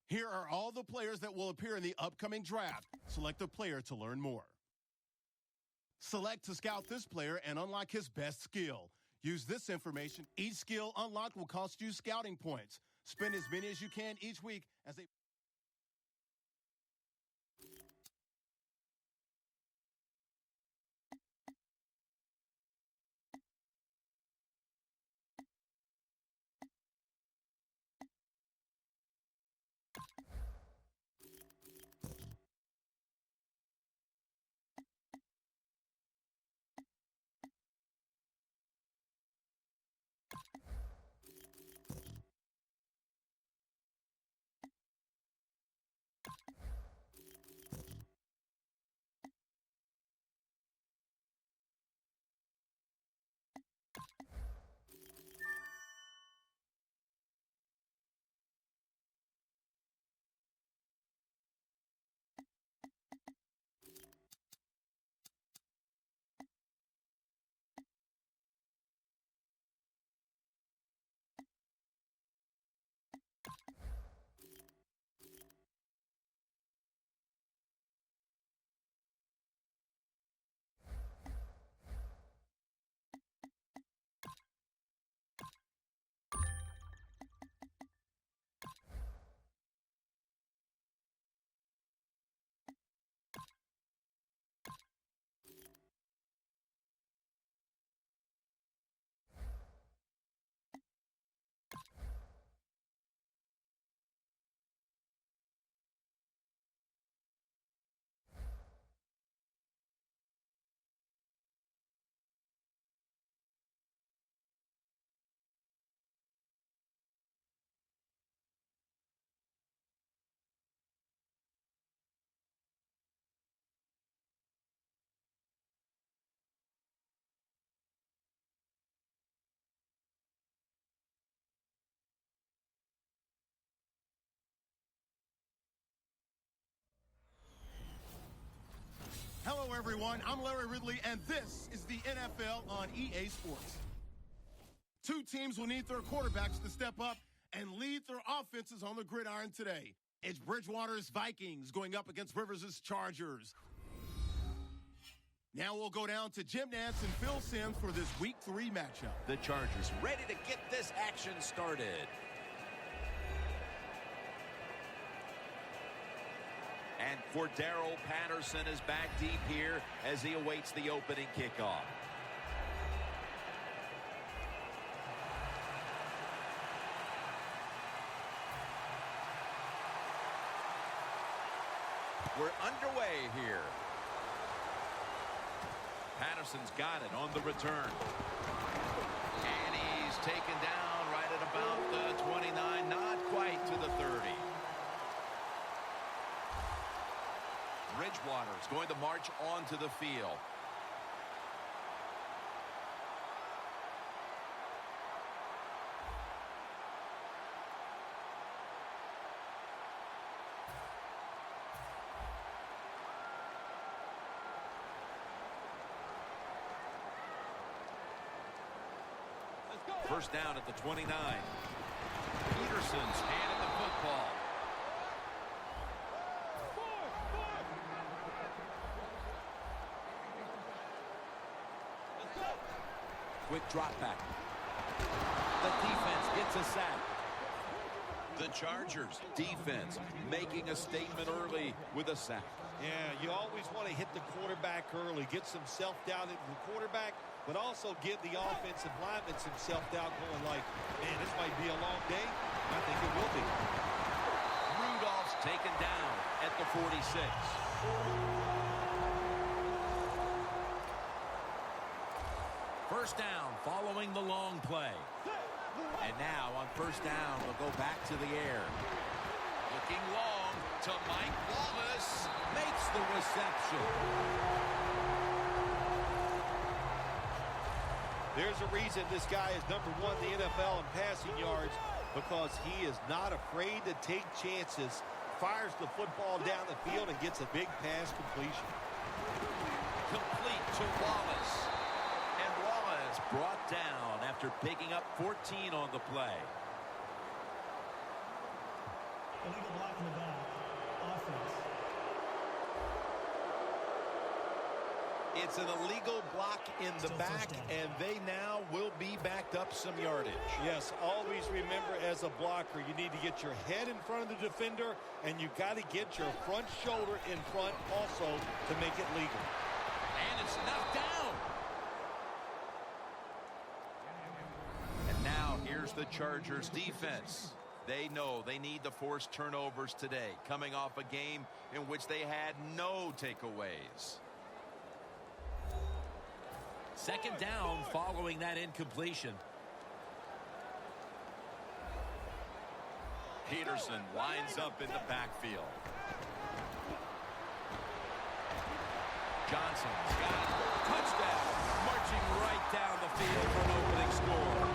Here are all the players that will appear in the upcoming draft. Select a player to learn more. Select to scout this player and unlock his best skill. Use this information. Each skill unlocked will cost you scouting points. Spend as many as you can each week as they... Hello, everyone. I'm Larry Ridley, and this is the NFL on EA Sports. Two teams will need their quarterbacks to step up and lead their offenses on the gridiron today. It's Bridgewater's Vikings going up against Rivers' Chargers. Now we'll go down to Jim Nantz and Phil Simms for this Week 3 matchup. The Chargers ready to get this action started. And Cordero Patterson is back deep here as he awaits the opening kickoff. We're underway here. Patterson's got it on the return. And he's taken down right at about the 29, not quite to the 30. Bridgewater is going to march onto the field. First down at the 29. Peterson's handed the football. Quick drop back. The defense gets a sack. The Chargers defense making a statement early with a sack. Yeah, you always want to hit the quarterback early, get some self-doubt into the quarterback, but also give the offensive lineman some self-doubt going like, man, this might be a long day. I think it will be. Rudolph's taken down at the 46. First down following the long play. And now on first down, we'll go back to the air. Looking long to Mike Wallace. Makes the reception. There's a reason this guy is number one in the NFL in passing yards, because he is not afraid to take chances, fires the football down the field, and gets a big pass completion. Complete to Wallace. And Wallace brought down after picking up 14 on the play. Illegal block in the back. Offense. It's an illegal block in the back, and they now will be backed up some yardage. Yes, always remember as a blocker, you need to get your head in front of the defender, and you've got to get your front shoulder in front also to make it legal. And it's knocked down. And now here's the Chargers defense. They know they need to force turnovers today, coming off a game in which they had no takeaways. Second down following that incompletion. Peterson lines up in the backfield. Johnson's got it. Touchdown. Marching right down the field for an opening score.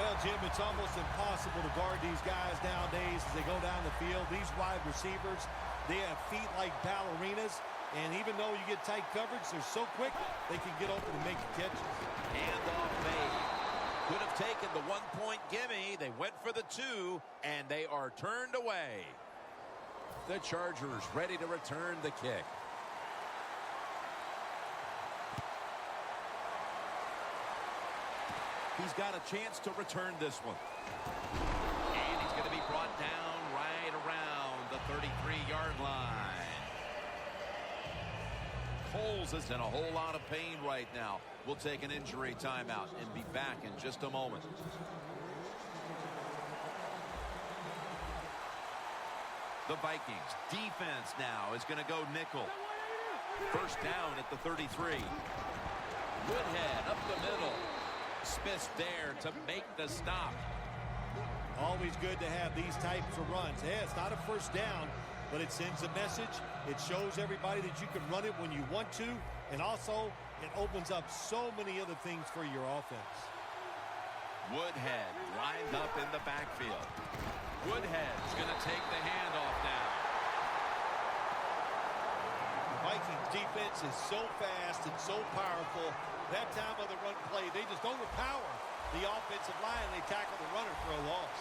Well, Jim, it's almost impossible to guard these guys nowadays as they go down the field. These wide receivers, they have feet like ballerinas. And even though you get tight coverage, they're so quick, they can get open and make catches. Handoff made. Could have taken the 1-point gimme. They went for the 2, and they are turned away. The Chargers ready to return the kick. He's got a chance to return this one. And he's going to be brought down right around the 33-yard line. Coles is in a whole lot of pain right now. We'll take an injury timeout and be back in just a moment. The Vikings defense now is going to go nickel. First down at the 33. Woodhead up the middle. Smith's there to make the stop. Always good to have these types of runs. Yeah, it's not a first down, but it sends a message. It shows everybody that you can run it when you want to, and also it opens up so many other things for your offense. Woodhead lined up in the backfield. Woodhead's going to take the handoff now. The Vikings defense is so fast and so powerful. That time of the run play, they just overpower the offensive line. They tackle the runner for a loss.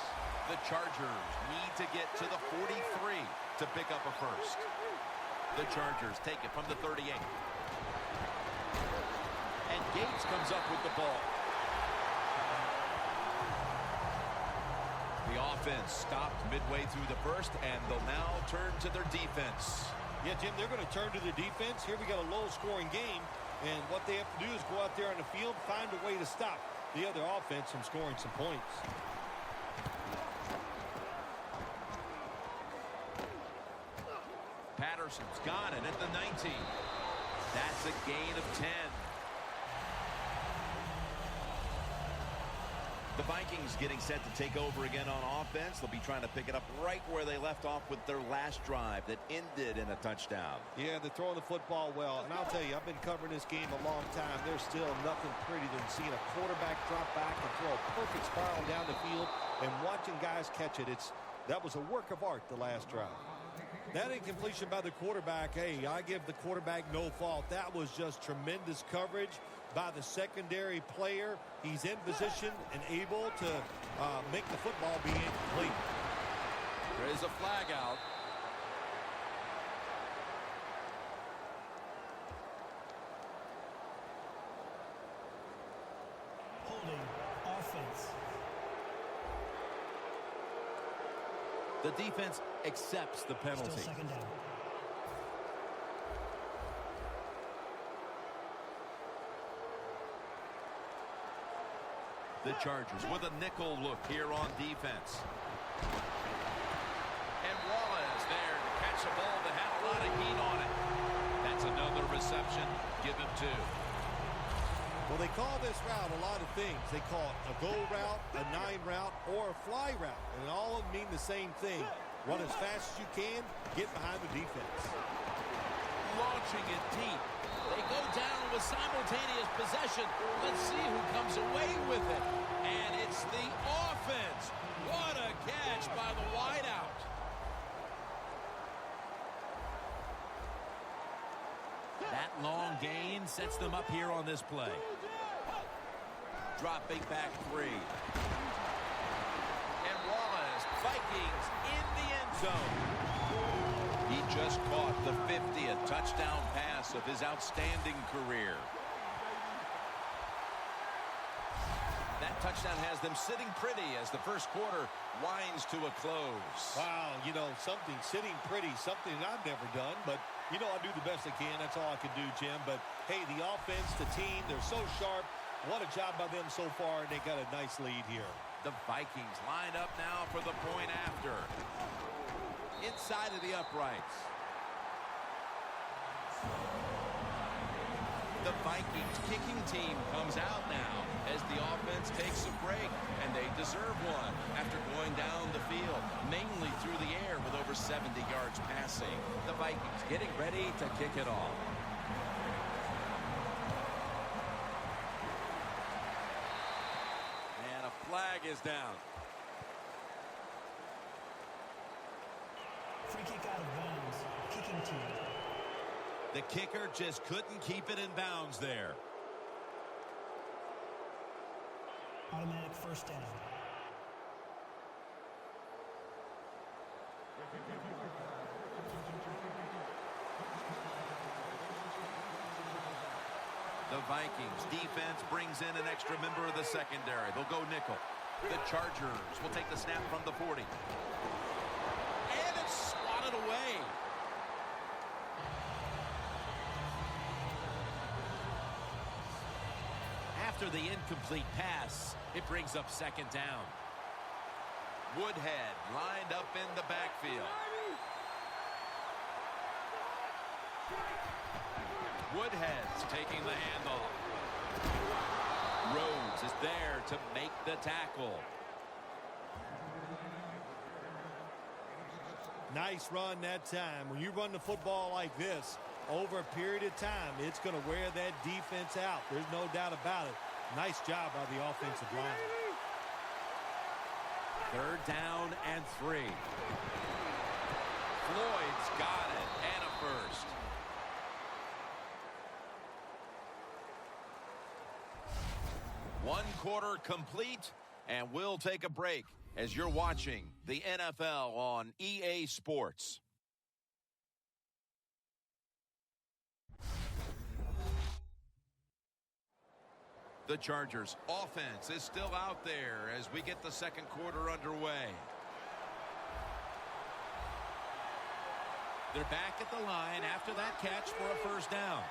The Chargers need to get to the 43 to pick up a first. The Chargers take it from the 38. And Gates comes up with the ball. The offense stopped midway through the first, and they'll now turn to their defense. Yeah, Jim, they're going to turn to their defense. Here we got a low-scoring game, and what they have to do is go out there on the field, find a way to stop the other offense from scoring some points. Patterson's got it at the 19. That's a gain of 10. The Vikings getting set to take over again on offense. They'll be trying to pick it up right where they left off with their last drive that ended in a touchdown. Yeah, they're throwing the football well. And I'll tell you, I've been covering this game a long time. There's still nothing prettier than seeing a quarterback drop back and throw a perfect spiral down the field and watching guys catch it. That was a work of art the last drive. That incompletion by the quarterback, hey, I give the quarterback no fault. That was just tremendous coverage by the secondary player. He's in position and able to make the football be incomplete. There is a flag out. Holding offense. The defense accepts the penalty. Still second down. The Chargers with a nickel look here on defense. And Wallace there to catch a ball that had a lot of heat on it. That's another reception. Give him 2. Well, they call this route a lot of things. They call it a go route, a 9 route, or a fly route. And all of them mean the same thing. Run as fast as you can, get behind the defense. Launching it deep. They go down with simultaneous possession. Let's see who comes away with it. And it's the offense. What a catch by the wideout. That long gain sets them up here on this play. Dropping back 3. zone. He just caught the 50th touchdown pass of his outstanding career. That touchdown has them sitting pretty as the first quarter winds to a close. Wow, you know, something sitting pretty, something that I've never done, but, you know, I do the best I can. That's all I can do, Jim. But, hey, the offense, the team, they're so sharp. What a job by them so far, and they got a nice lead here. The Vikings line up now for the point after. Inside of the uprights. The Vikings kicking team comes out now as the offense takes a break, and they deserve one after going down the field, mainly through the air with over 70 yards passing. The Vikings getting ready to kick it off. And a flag is down. Free kick out of bounds. Kicking team. The kicker just couldn't keep it in bounds there. Automatic first down. The Vikings defense brings in an extra member of the secondary. They'll go nickel. The Chargers will take the snap from the 40. And it's swatted away. After the incomplete pass, it brings up second down. Woodhead lined up in the backfield. Woodhead's taking the handoff. Rhodes is there to make the tackle. Nice run that time. When you run the football like this, over a period of time, it's going to wear that defense out. There's no doubt about it. Nice job by the offensive line. Third down and 3. Floyd's got it, and a first. One quarter complete, and we'll take a break as you're watching the NFL on EA Sports. The Chargers offense is still out there as we get the second quarter underway. They're back at the line after that catch for a first down.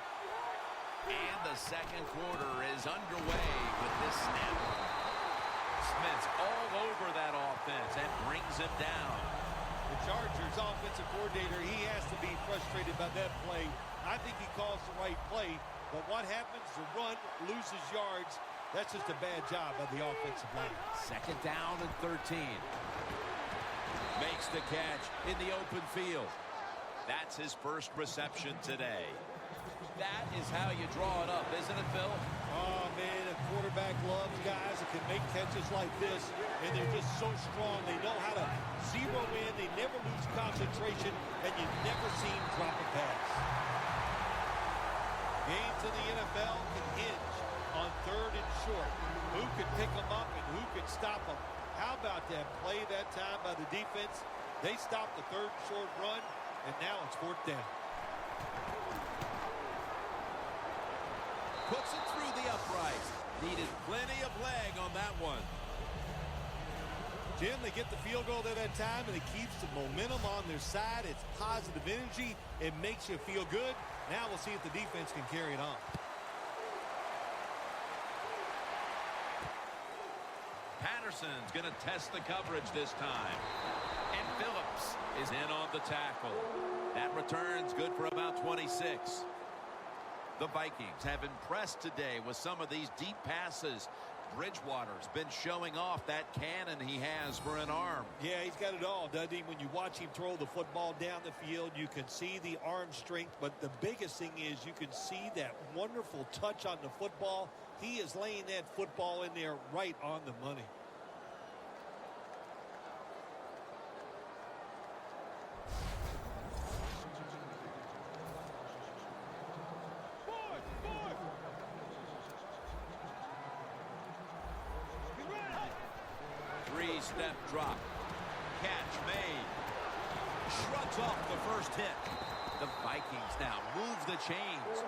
And the second quarter is underway with this snap. Smith's all over that offense and brings him down. The Chargers offensive coordinator, he has to be frustrated by that play. I think he calls the right play, but what happens? The run loses yards. That's just a bad job by the offensive line. Second down and 13. Makes the catch in the open field. That's his first reception today. That is how you draw it up, isn't it, Phil? Oh, man, a quarterback loves guys that can make catches like this, and they're just so strong. They know how to zero in. They never lose concentration, and you never see them drop a pass. Games in the NFL can hinge on third and short. Who can pick them up and who can stop them? How about that play that time by the defense? They stopped the third and short run, and now it's fourth down. Puts it through the uprights. Needed plenty of leg on that one. Jim, they get the field goal there that time, and it keeps the momentum on their side. It's positive energy. It makes you feel good. Now we'll see if the defense can carry it on. Patterson's going to test the coverage this time. And Phillips is in on the tackle. That return's good for about 26. The Vikings have impressed today with some of these deep passes. Bridgewater's been showing off that cannon he has for an arm. Yeah, he's got it all, doesn't he? When you watch him throw the football down the field, you can see the arm strength, but the biggest thing is you can see that wonderful touch on the football. He is laying that football in there right on the money. Three-step drop. Catch made. shrugs off the first hit. The Vikings now move the chains.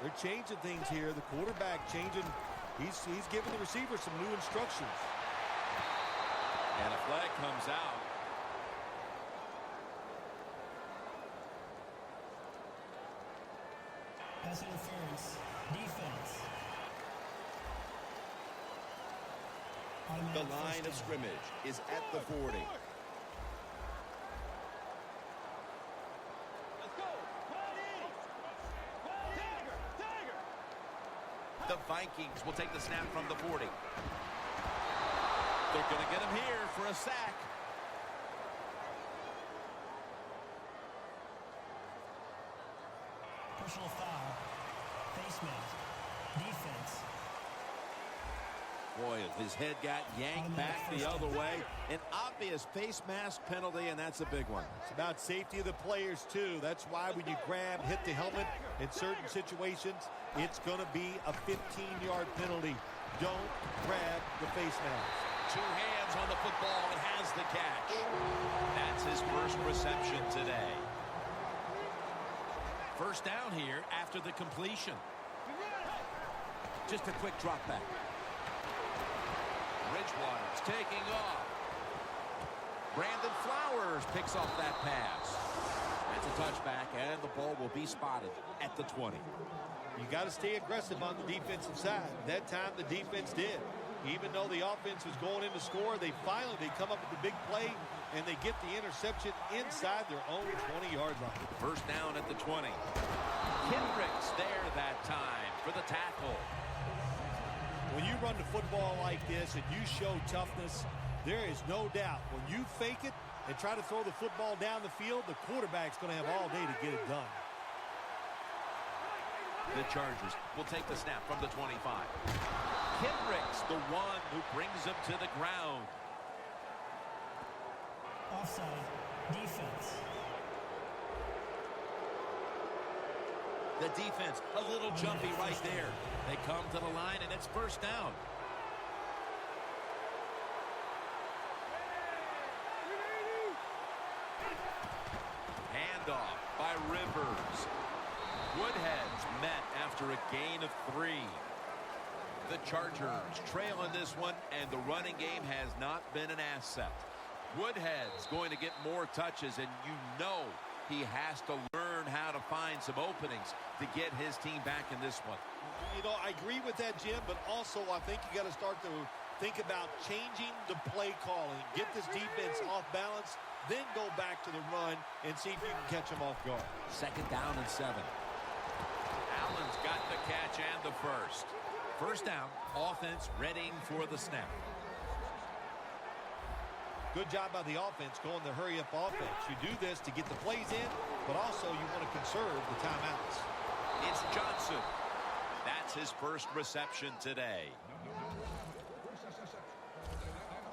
They're changing things here. The quarterback changing. He's giving the receiver some new instructions. And a flag comes out. Pass interference. Defense. The Automatic line first of down. scrimmage is at the 40. The Vikings will take the snap from the 40. They're going to get him here for a sack. Personal foul. Face mask. Defense. Boy, his head got yanked back the other way. An obvious face mask penalty, and that's a big one. It's about safety of the players, too. That's why when you grab, hit the helmet in certain situations, it's going to be a 15-yard penalty. Don't grab the face mask. Two hands on the football and has the catch. That's his first reception today. First down here after the completion. Just a quick drop back. Bridgewater's taking off. Brandon Flowers picks off that pass. That's a touchback, and the ball will be spotted at the 20. You got to stay aggressive on the defensive side. That time the defense did. Even though the offense was going in to score, they come up with the big play, and they get the interception inside their own 20-yard line. First down at the 20. Kendricks there that time for the tackle. When you run the football like this and you show toughness, there is no doubt when you fake it and try to throw the football down the field, the quarterback's going to have all day to get it done. The Chargers will take the snap from the 25. Kendricks, the one who brings him to the ground. Offside. Defense. The defense, a little jumpy right there. They come to the line, and it's first down. Handoff by Rivers. Woodhead's met after a gain of 3. The Chargers trail in this one, and the running game has not been an asset. Woodhead's going to get more touches, and you know he has to learn how to find some openings to get his team back in this one. You know, I agree with that, Jim, but also I think you got to start to think about changing the play calling. Get this defense off balance, then go back to the run and see if you can catch them off guard. Second down and 7. Allen's got the catch and the first. First down, offense readying for the snap. Good job by the offense going the hurry-up offense. You do this to get the plays in, but also you want to conserve the timeouts. It's Johnson. That's his first reception today.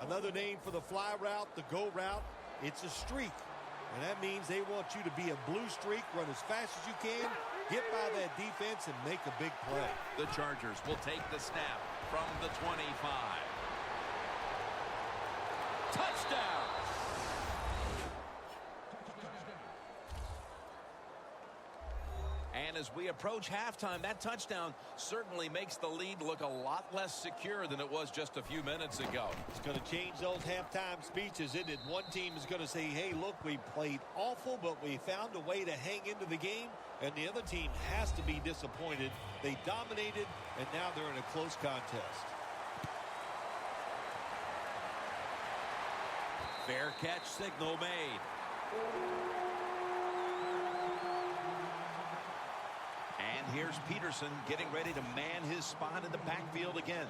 Another name for the fly route, the go route, it's a streak. And that means they want you to be a blue streak, run as fast as you can, get by that defense, and make a big play. The Chargers will take the snap from the 25. Touchdown! And as we approach halftime, that touchdown certainly makes the lead look a lot less secure than it was just a few minutes ago. It's going to change those halftime speeches, isn't it? One team is going to say, hey, look, we played awful, but we found a way to hang into the game. And the other team has to be disappointed. They dominated, and now they're in a close contest. Fair catch signal made. And here's Peterson getting ready to man his spot in the backfield again.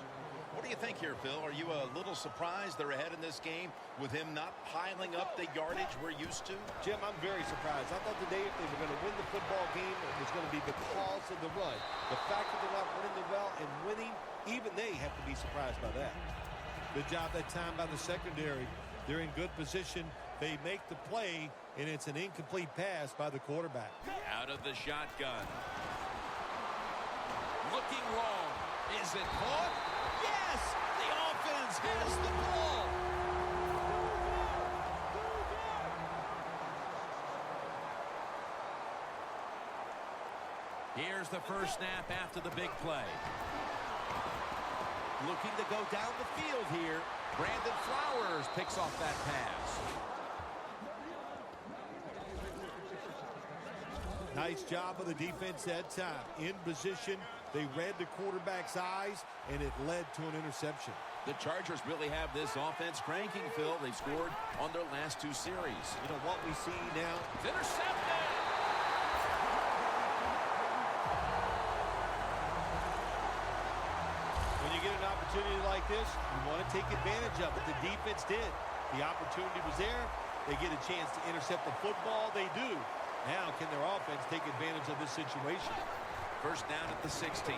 What do you think here, Phil? Are you a little surprised they're ahead in this game with him not piling up the yardage we're used to? Jim, I'm very surprised. I thought today if they were going to win the football game, it was going to be because of the run. The fact that they're not running the well and winning, even they have to be surprised by that. Good job that time by the secondary. They're in good position They make the play, and it's an incomplete pass by the quarterback. Out of the shotgun. Looking long. Is it caught? Yes! The offense has the ball. Here's the first snap after the big play. Looking to go down the field here. Brandon Flowers picks off that pass. Nice job of the defense that time. In position, they read the quarterback's eyes, and it led to an interception. The Chargers really have this offense cranking, Phil. They've scored on their last 2 series. You know what we see now? It's intercepted! When you get an opportunity like this, you want to take advantage of it. The defense did. The opportunity was there. They get a chance to intercept the football. They do. Now, can their offense take advantage of this situation? First down at the 16.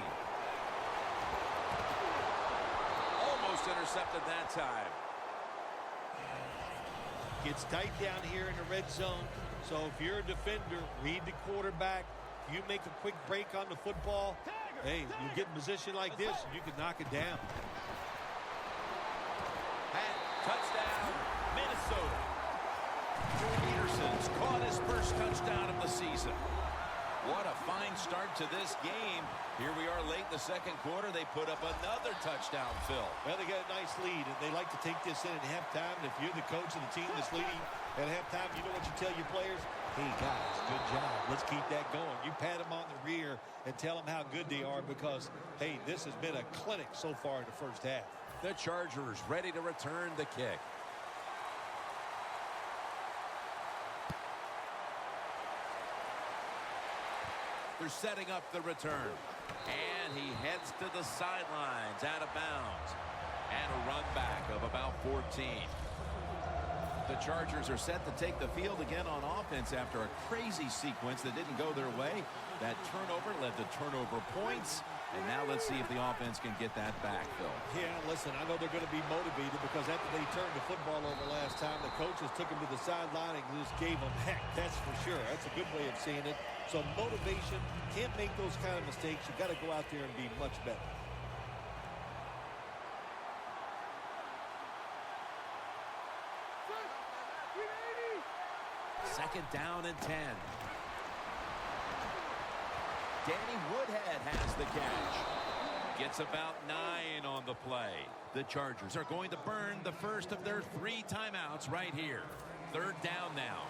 Almost intercepted that time. Gets tight down here in the red zone. So if you're a defender, read the quarterback. You make a quick break on the football. Hey, you get in position like this, you can knock it down. And touchdown, Minnesota. Peterson's caught his first touchdown of the season. What a fine start to this game. Here we are late in the second quarter. They put up another touchdown, Phil. Well, they got a nice lead, and they like to take this in at halftime. And if you're the coach of the team that's leading at halftime, you know what you tell your players? Hey, guys, good job. Let's keep that going. You pat them on the rear and tell them how good they are because, hey, this has been a clinic so far in the first half. The Chargers ready to return the kick. They're setting up the return. And he heads to the sidelines out of bounds. And a run back of about 14. The Chargers are set to take the field again on offense after a crazy sequence that didn't go their way. That turnover led to turnover points. And now let's see if the offense can get that back, Phil. Yeah, listen, I know they're going to be motivated because after they turned the football over last time, the coaches took them to the sideline and just gave them heck. That's for sure. That's a good way of seeing it. So motivation, can't make those kind of mistakes. You've got to go out there and be much better. Second down and 10. Danny Woodhead has the catch. Gets about 9 on the play. The Chargers are going to burn the first of their 3 timeouts right here. Third down now.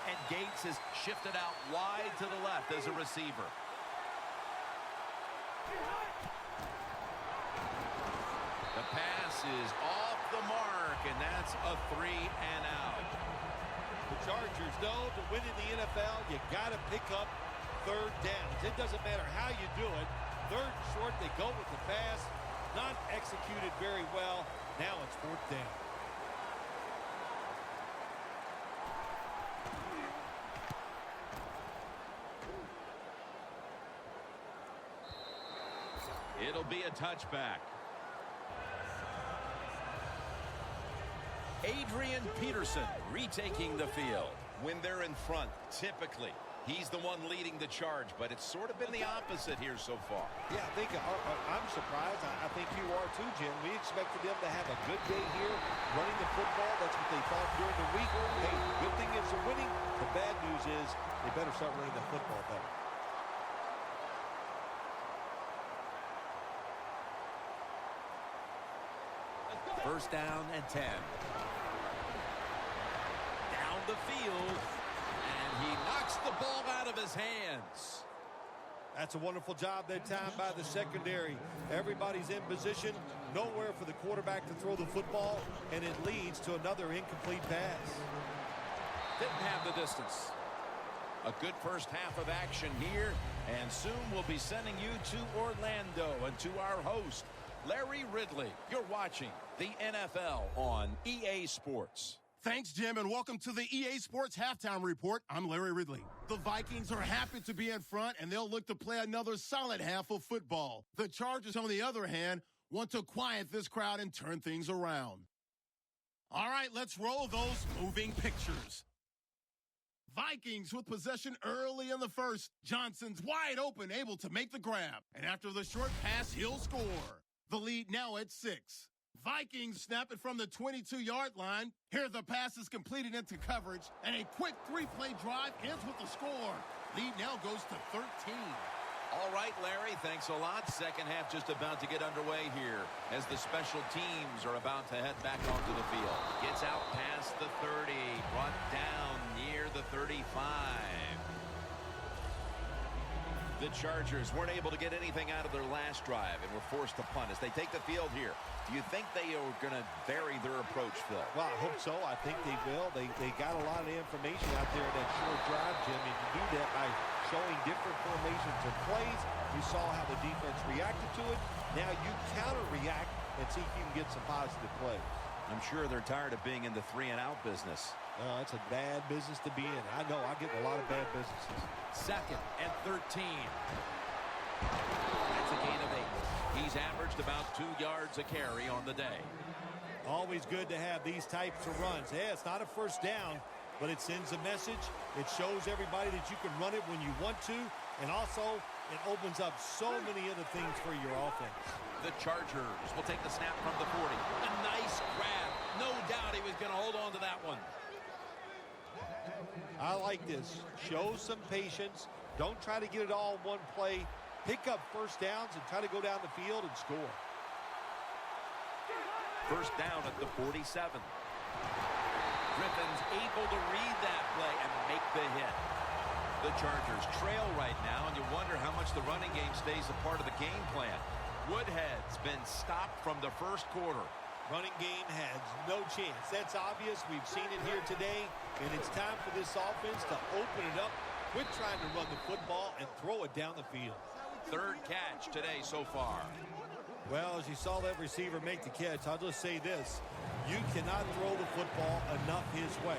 And Gates has shifted out wide to the left as a receiver. The pass is off the mark, and that's a 3 and out. The Chargers know to win in the NFL, you got to pick up third downs. It doesn't matter how you do it. Third and short, they go with the pass. Not executed very well. Now it's fourth down. It'll be a touchback. Adrian Peterson retaking the field. When they're in front, typically, he's the one leading the charge, but it's sort of been the opposite here so far. Yeah, I think I'm surprised. I think you are too, Jim. We expected them to have a good day here running the football. That's what they thought during the week. Hey, good thing is they're winning. The bad news is they better start running the football better. First down and 10. Down the field, and he knocks the ball out of his hands. That's a wonderful job that time by the secondary. Everybody's in position. Nowhere for the quarterback to throw the football, and it leads to another incomplete pass. Didn't have the distance. A good first half of action here, and soon we'll be sending you to Orlando and to our host, Larry Ridley. You're watching the NFL on EA Sports. Thanks, Jim, and welcome to the EA Sports Halftime Report. I'm Larry Ridley. The Vikings are happy to be in front, and they'll look to play another solid half of football. The Chargers, on the other hand, want to quiet this crowd and turn things around. All right, let's roll those moving pictures. Vikings with possession early in the first. Johnson's wide open, able to make the grab. And after the short pass, he'll score. The lead now at 6. Vikings snap it from the 22-yard line. Here the pass is completed into coverage, and a quick 3-play drive ends with the score. Lead now goes to 13. All right, Larry, thanks a lot. Second half just about to get underway here as the special teams are about to head back onto the field. Gets out past the 30, brought down near the 35. The Chargers weren't able to get anything out of their last drive and were forced to punt as they take the field here. Do you think they are going to vary their approach, Phil? Well, I hope so. I think they will. They got a lot of information out there in that short drive, Jim, and you do that by showing different formations and plays. You saw how the defense reacted to it. Now you counter-react and see if you can get some positive plays. I'm sure they're tired of being in the 3-and-out business. It's a bad business to be in. I know. I get in a lot of bad businesses. 2nd and 13. That's a gain of 8. He's averaged about 2 yards a carry on the day. Always good to have these types of runs. Yeah, it's not a first down, but it sends a message. It shows everybody that you can run it when you want to, and also it opens up so many other things for your offense. The Chargers will take the snap from the 40. A nice grab. No doubt he was going to hold on to that one. I like this. Show some patience. Don't try to get it all in one play. Pick up first downs and try to go down the field and score. First down at the 47. Griffin's able to read that play and make the hit. The Chargers trail right now, and you wonder how much the running game stays a part of the game plan. Woodhead's been stopped from the first quarter. Running game has no chance. That's obvious. We've seen it here today, and it's time for this offense to open it up. Quit trying to run the football and throw it down the field. 3rd catch today so far. Well, as you saw that receiver make the catch, I'll just say this. You cannot throw the football enough his way.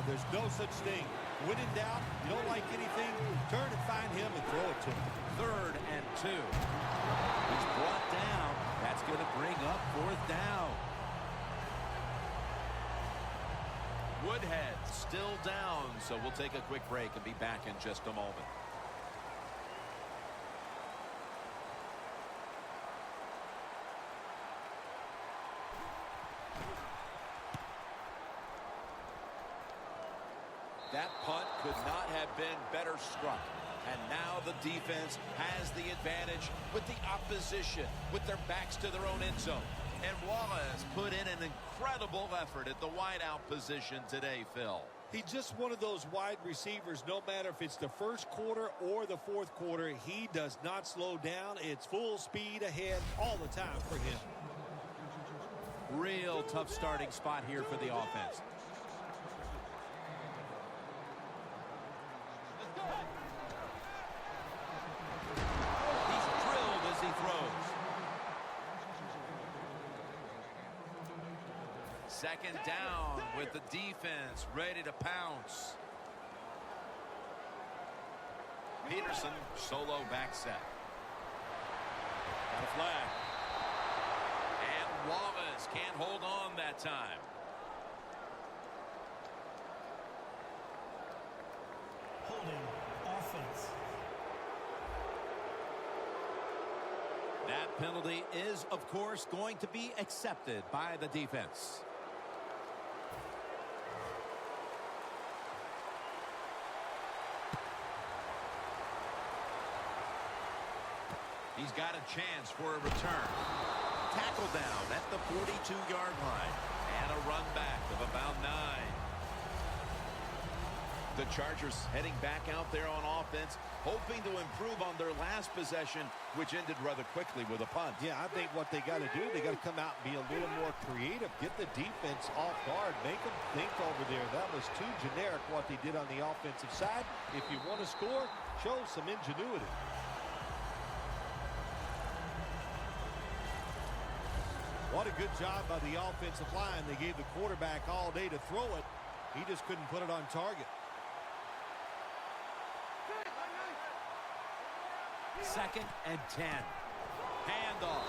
There's no such thing. When in doubt, you don't like anything, turn and find him and throw it to him. 3rd and 2. He's brought down. That's going to bring up 4th down. Woodhead still down, so we'll take a quick break and be back in just a moment. That punt could not have been better struck. And now the defense has the advantage with the opposition, with their backs to their own end zone. And Wallace put in an incredible effort at the wideout position today, Phil. He's just one of those wide receivers. No matter if it's the first quarter or the fourth quarter, he does not slow down. It's full speed ahead all the time for him. Real tough starting spot here for the offense. He's drilled as he throws. 2nd down with the defense ready to pounce. Peterson solo back set. Got a flag. And Wallace can't hold on that time. Holding offense. That penalty is, of course, going to be accepted by the defense. He's got a chance for a return. Tackle down at the 42-yard line. And a run back of about 9. The Chargers heading back out there on offense, hoping to improve on their last possession, which ended rather quickly with a punt. Yeah, I think what they got to do, they got to come out and be a little more creative. Get the defense off guard. Make them think over there. That was too generic what they did on the offensive side. If you want to score, show some ingenuity. What a good job by the offensive line. They gave the quarterback all day to throw it. He just couldn't put it on target. 2nd and 10. Handoff.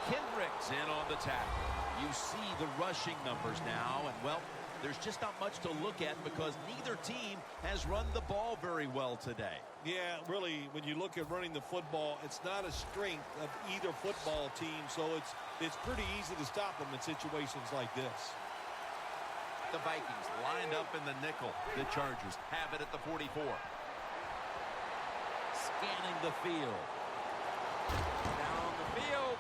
Kendrick's in on the tackle. You see the rushing numbers now, and, well, there's just not much to look at because neither team has run the ball very well today. Yeah, really, when you look at running the football, it's not a strength of either football team, so it's pretty easy to stop them in situations like this. The Vikings lined up in the nickel. The Chargers have it at the 44. Scanning the field. Down the field.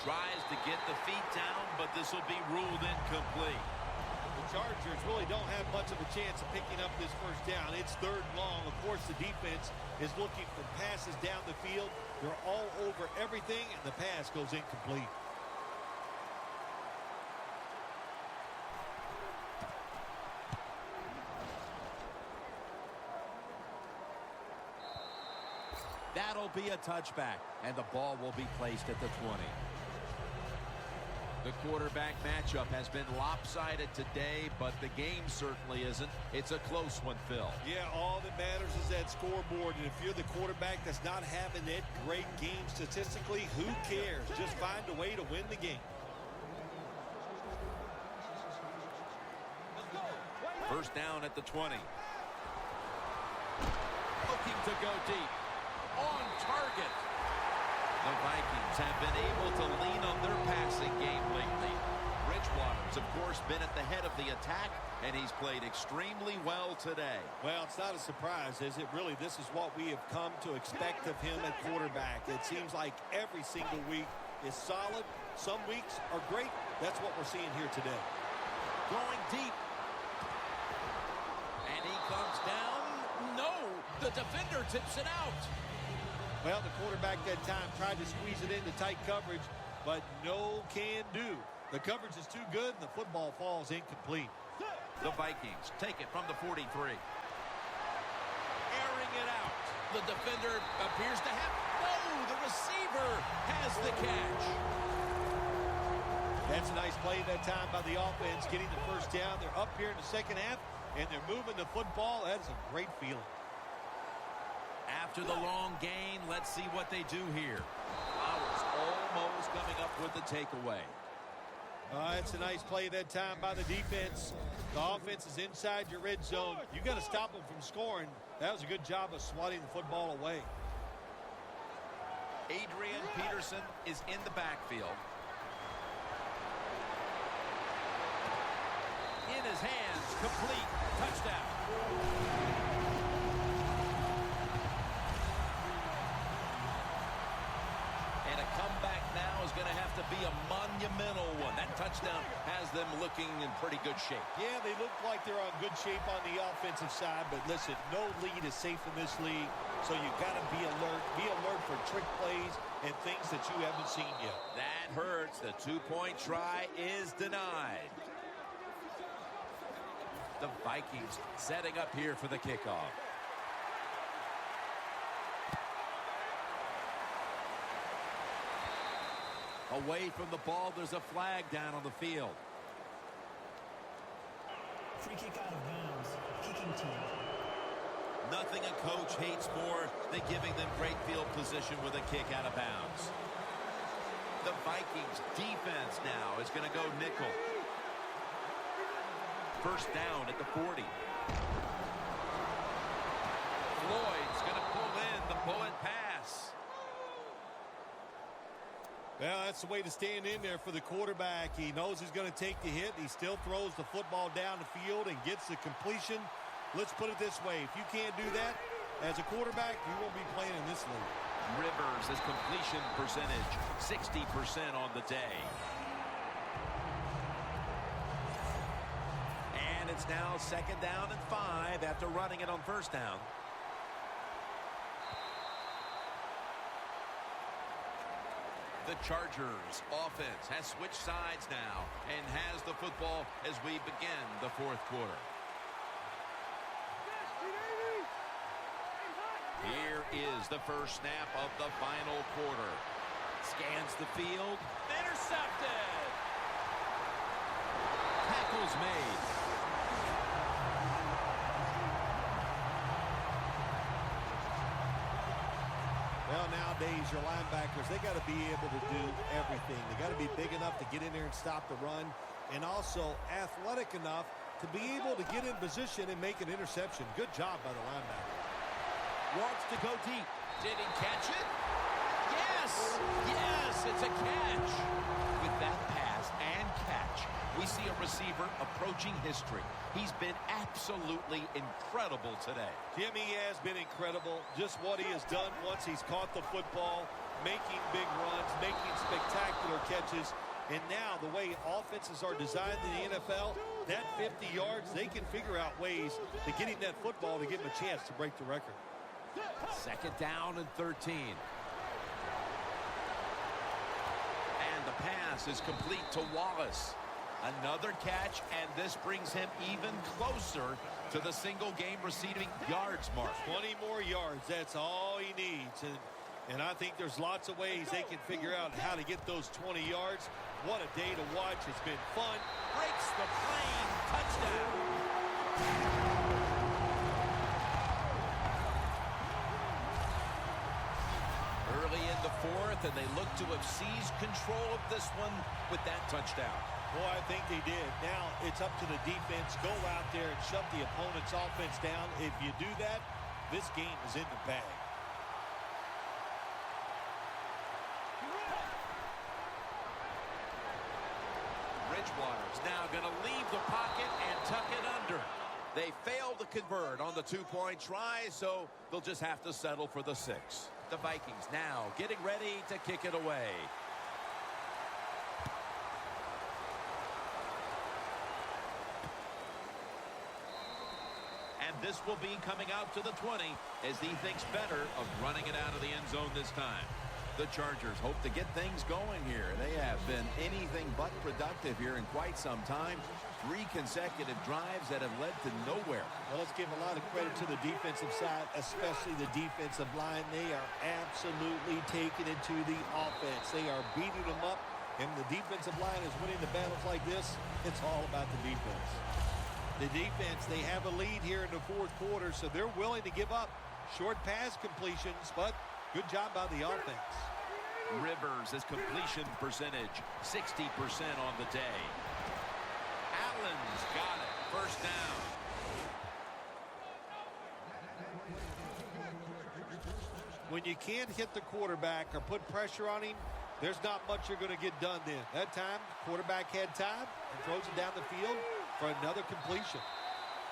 Tries to get the feet down, but this will be ruled incomplete. The Chargers really don't have much of a chance of picking up this first down. It's 3rd and long. Of course, the defense is looking for passes down the field. They're all over everything, and the pass goes incomplete. That'll be a touchback, and the ball will be placed at the 20. The quarterback matchup has been lopsided today, but the game certainly isn't. It's a close one, Phil. Yeah, all that matters is that scoreboard, and if you're the quarterback that's not having that great game statistically, who cares? Just find a way to win the game. First down at the 20. Looking to go deep. On target. The Vikings have been able to lean on their passing game lately. Bridgewater's, of course, been at the head of the attack, and he's played extremely well today. Well, it's not a surprise, is it? Really, this is what we have come to expect of him at quarterback. It seems like every single week is solid. Some weeks are great. That's what we're seeing here today. Going deep. And he comes down. No, the defender tips it out. Well, the quarterback that time tried to squeeze it into tight coverage, but no can do. The coverage is too good, and the football falls incomplete. The Vikings take it from the 43. Airing it out. The defender appears to have... Oh, the receiver has the catch. That's a nice play that time by the offense, getting the first down. They're up here in the second half, and they're moving the football. That is a great feeling. After the long gain, let's see what they do here. Flowers almost coming up with the takeaway. It's a nice play that time by the defense. The offense is inside your red zone. You got to stop them from scoring. That was a good job of swatting the football away. Adrian Peterson is in the backfield. In his hands, complete, touchdown. Comeback now is going to have to be a monumental one. That touchdown has them looking in pretty good shape. Yeah, they look like they're on good shape on the offensive side, but listen, no lead is safe in this league, so you got to be alert. Be alert for trick plays and things that you haven't seen yet. That hurts. The two-point try is denied. The Vikings setting up here for the kickoff. Away from the ball, there's a flag down on the field. Free kick out of bounds. Kicking team. Nothing a coach hates more than giving them great field position with a kick out of bounds. The Vikings defense now is going to go nickel. First down at the 40. Floyd's going to pull in the bullet pass. Well, that's the way to stand in there for the quarterback. He knows he's going to take the hit. He still throws the football down the field and gets the completion. Let's put it this way. If you can't do that as a quarterback, you won't be playing in this league. Rivers, his completion percentage, 60% on the day. And it's now 2nd down and 5 after running it on first down. The Chargers offense has switched sides now and has the football as we begin the 4th quarter. Here is the first snap of the final quarter. Scans the field. Intercepted. Tackles made. Well, nowadays, your linebackers, they got to be able to do everything. They got to be big enough to get in there and stop the run, and also athletic enough to be able to get in position and make an interception. Good job by the linebacker. Wants to go deep. Did he catch it? Yes! Yes, it's a catch. With that pass and catch, we see a receiver approaching history. He's been absolutely incredible today. Jim, he has been incredible. Just what he has done once he's caught the football, making big runs, making spectacular catches. And now the way offenses are designed in the NFL, that 50 yards, they can figure out ways to get him that football to give him a chance to break the record. Second down and 13. And the pass is complete to Wallace. Another catch, and this brings him even closer to the single game receiving yards mark. 20 more yards, that's all he needs. And I think there's lots of ways they can figure out how to get those 20 yards. What a day to watch. It's been fun. Breaks the plane. Touchdown. Early in the fourth, and they look to have seized control of this one with that touchdown. Boy, I think they did. Now it's up to the defense. Go out there and shut the opponent's offense down. If you do that, this game is in the bag. Bridgewater's now going to leave the pocket and tuck it under. They failed to convert on the two-point try, so they'll just have to settle for the 6. The Vikings now getting ready to kick it away. And this will be coming out to the 20 as he thinks better of running it out of the end zone this time. The Chargers hope to get things going here. They have been anything but productive here in quite some time. 3 consecutive drives that have led to nowhere. Well, let's give a lot of credit to the defensive side, especially the defensive line. They are absolutely taking it to the offense. They are beating them up, and the defensive line is winning the battles like this. It's all about the defense. The defense, they have a lead here in the fourth quarter, so they're willing to give up short pass completions, but good job by the offense. Rivers' his completion percentage, 60% on the day. Allen's got it. First down. When you can't hit the quarterback or put pressure on him, there's not much you're going to get done then. That time, quarterback had time and throws it down the field for another completion.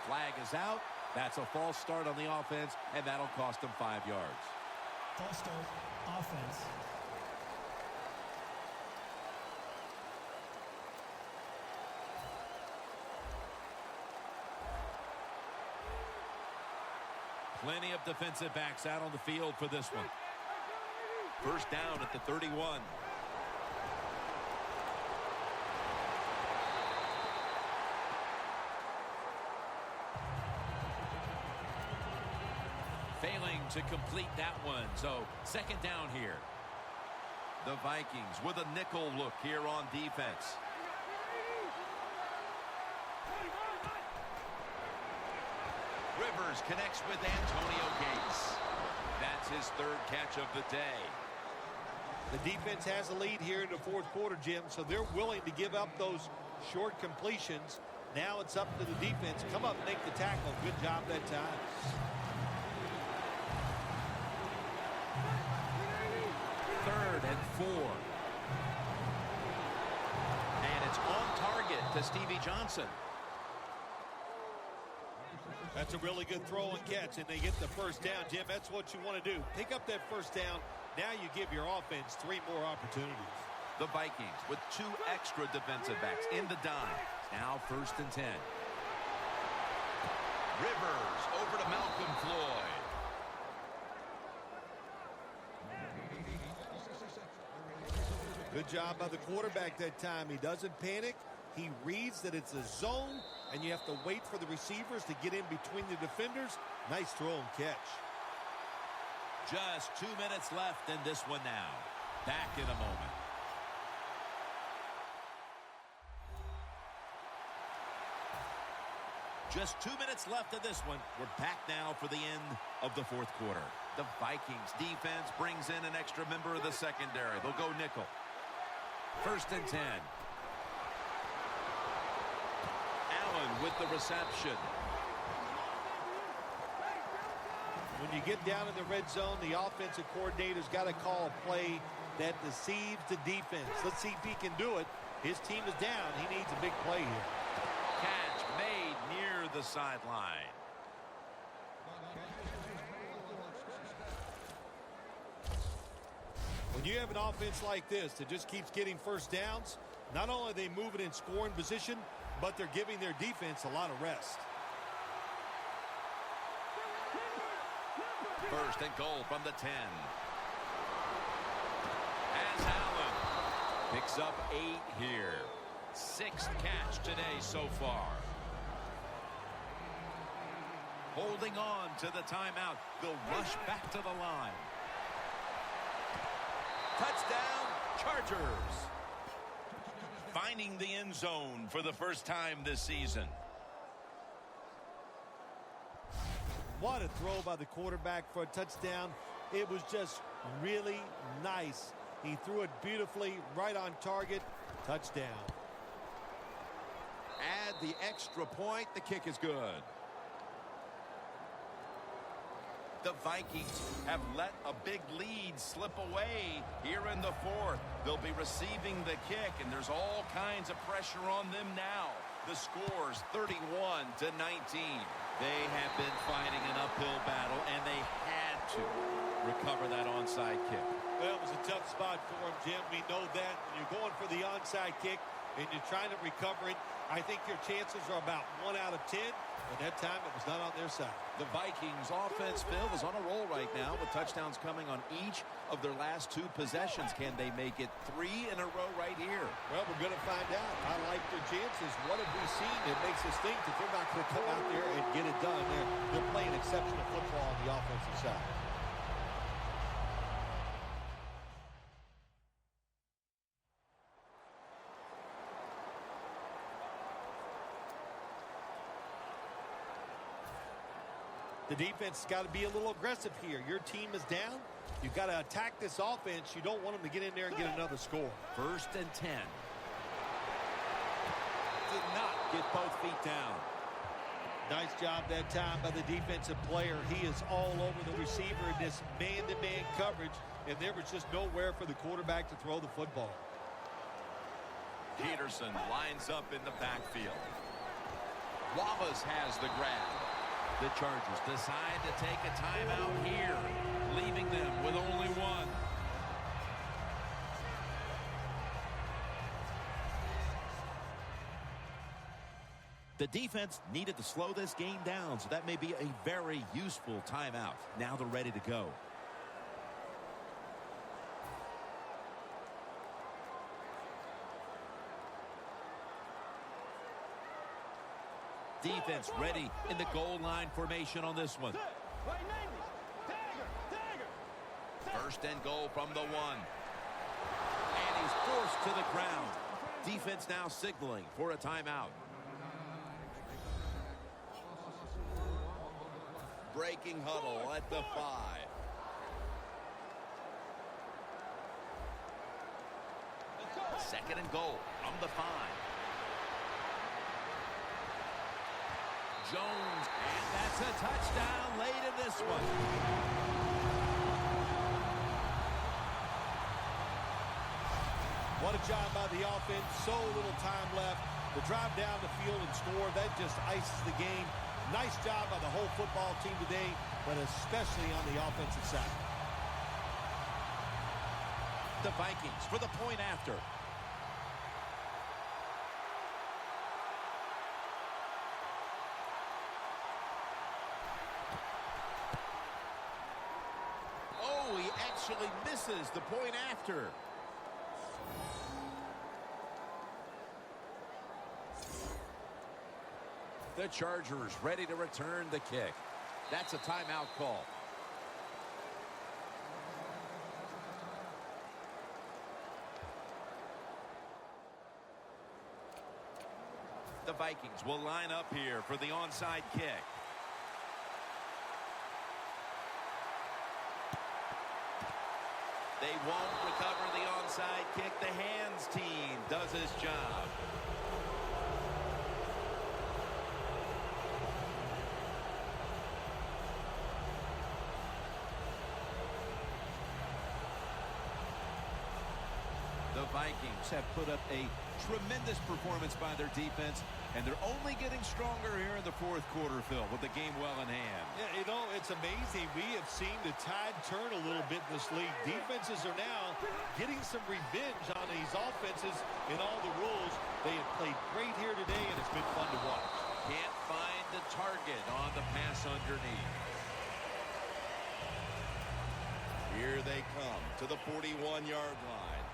Flag is out. That's a false start on the offense, and that'll cost them 5 yards. False start, offense. Plenty of defensive backs out on the field for this one. First down at the 31. Failing to complete that one, so second down here. The Vikings with a nickel look here on defense. Rivers connects with Antonio Gates. That's his 3rd catch of the day. The defense has a lead here in the fourth quarter, Jim, so they're willing to give up those short completions. Now it's up to the defense. Come up and make the tackle. Good job that time. Third and 4. And it's on target to Stevie Johnson. That's a really good throw and catch, and they get the first down. Jim, that's what you want to do. Pick up that first down. Now you give your offense 3 more opportunities. The Vikings with 2 extra defensive backs in the dime. Now 1st and 10. Rivers over to Malcolm Floyd. Good job by the quarterback that time. He doesn't panic. He reads that it's a zone, and you have to wait for the receivers to get in between the defenders. Nice throw and catch. Just 2 minutes left in this one now. Back in a moment. Just 2 minutes left of this one. We're back now for the end of the fourth quarter. The Vikings defense brings in an extra member of the secondary. They'll go nickel. 1st and 10. Allen with the reception. When you get down in the red zone, the offensive coordinator's got to call a play that deceives the defense. Let's see if he can do it. His team is down. He needs a big play here. Catch made near the sideline. When you have an offense like this that just keeps getting first downs, not only are they moving in scoring position, but they're giving their defense a lot of rest. 1st and goal from the 10. As Allen picks up 8 here. 6th catch today so far. Holding on to the timeout. They'll rush back to the line. Touchdown, Chargers. Finding the end zone for the first time this season. What a throw by the quarterback for a touchdown. It was just really nice. He threw it beautifully, right on target. Touchdown. Add the extra point. The kick is good. The Vikings have let a big lead slip away here in the fourth. They'll be receiving the kick, and there's all kinds of pressure on them now. The score's 31-19. They have been fighting an uphill battle, and they had to recover that onside kick. Well, it was a tough spot for him, Jim. We know that. When you're going for the onside kick and you're trying to recover it, I think your chances are about 1 out of 10. And that time, it was not on their side. The Vikings offense, Phil, is on a roll right now with touchdowns coming on each of their last 2 possessions. Can they make it 3 in a row right here? Well, we're going to find out. I like their chances. What have we seen that makes us think that they're not going to come out there and get it done? They're playing exceptional football on the offensive side. The defense has got to be a little aggressive here. Your team is down. You've got to attack this offense. You don't want them to get in there and get another score. 1st and 10. Did not get both feet down. Nice job that time by the defensive player. He is all over the receiver in this man-to-man coverage, and there was just nowhere for the quarterback to throw the football. Peterson lines up in the backfield. Wallace has the grab. The Chargers decide to take a timeout here, leaving them with only 1. The defense needed to slow this game down, so that may be a very useful timeout. Now they're ready to go. Defense ready in the goal line formation on this one. 1st and goal from the 1. And he's forced to the ground. Defense now signaling for a timeout. Breaking huddle at the 5. Second and goal from the 5. Jones, and that's a touchdown late in this one. What a job by the offense. So little time left to drive down the field and score. That just ices the game. Nice job by the whole football team today, but especially on the offensive side. The Vikings for the point after. He actually misses the point after. The Chargers ready to return the kick. That's a timeout call. The Vikings will line up here for the onside kick. They won't recover the onside kick. The hands team does his job. The Vikings have put up a tremendous performance by their defense, and they're only getting stronger here in the fourth quarter, Phil, with the game well in hand. Yeah, you know, it's amazing. We have seen the tide turn a little bit in this league. Defenses are now getting some revenge on these offenses in all the rules. They have played great here today, and it's been fun to watch. Can't find the target on the pass underneath. Here they come to the 41-yard line.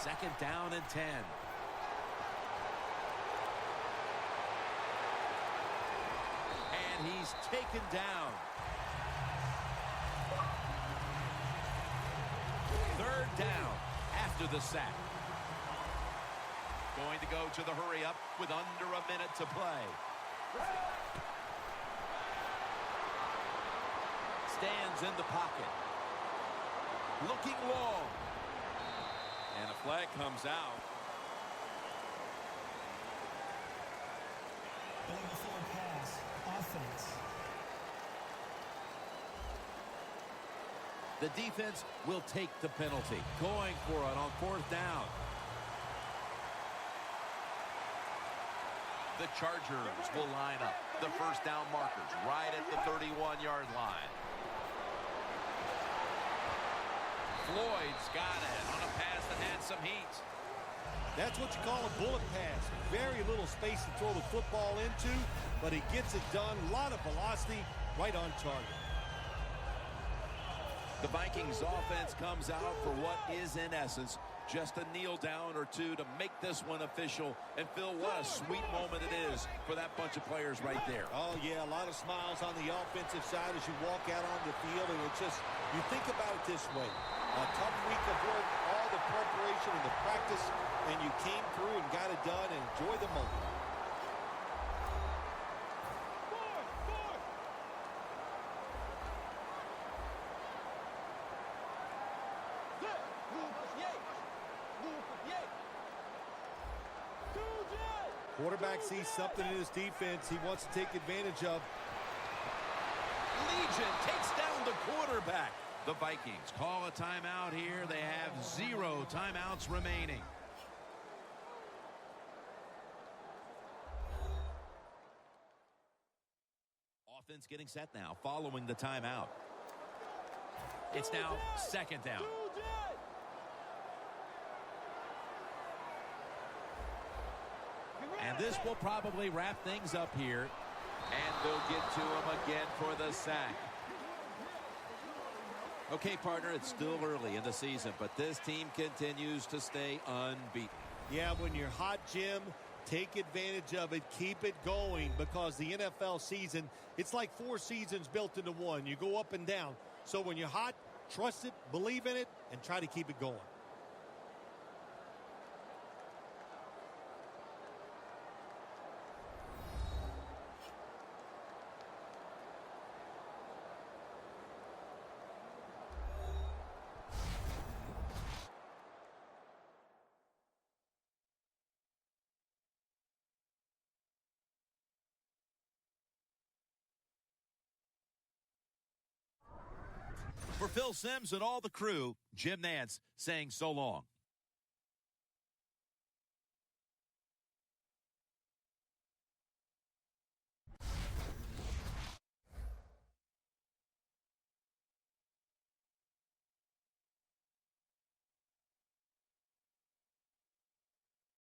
Second down and 10. And he's taken down. Third down after the sack. Going to go to the hurry up with under a minute to play. Stands in the pocket. Looking long. And a flag comes out. Going before pass, offense. The defense will take the penalty. Going for it on fourth down. The Chargers will line up. The first down markers right at the 31-yard line. Floyd's got it on a pass that had some heat. That's what you call a bullet pass. Very little space to throw the football into, but he gets it done. A lot of velocity, right on target. The Vikings offense comes out for what is, in essence, just a kneel down or two to make this one official. And Phil, what a sweet moment it is for that bunch of players right there. Oh, yeah, a lot of smiles on the offensive side as you walk out on the field. And it's just, you think about it this way. A tough week of work, all the preparation and the practice, and you came through and got it done and enjoy the moment. Quarterback sees something in his defense he wants to take advantage of. Legion takes down the quarterback. The Vikings call a timeout here. They have 0 timeouts remaining. Offense getting set now following the timeout. It's now second down. And this will probably wrap things up here. And they'll get to him again for the sack. Okay, partner, it's still early in the season, but this team continues to stay unbeaten. Yeah, when you're hot, Jim, take advantage of it. Keep it going, because the NFL season, it's like 4 seasons built into one. You go up and down. So when you're hot, trust it, believe in it, and try to keep it going. For Phil Simms and all the crew, Jim Nantz saying so long.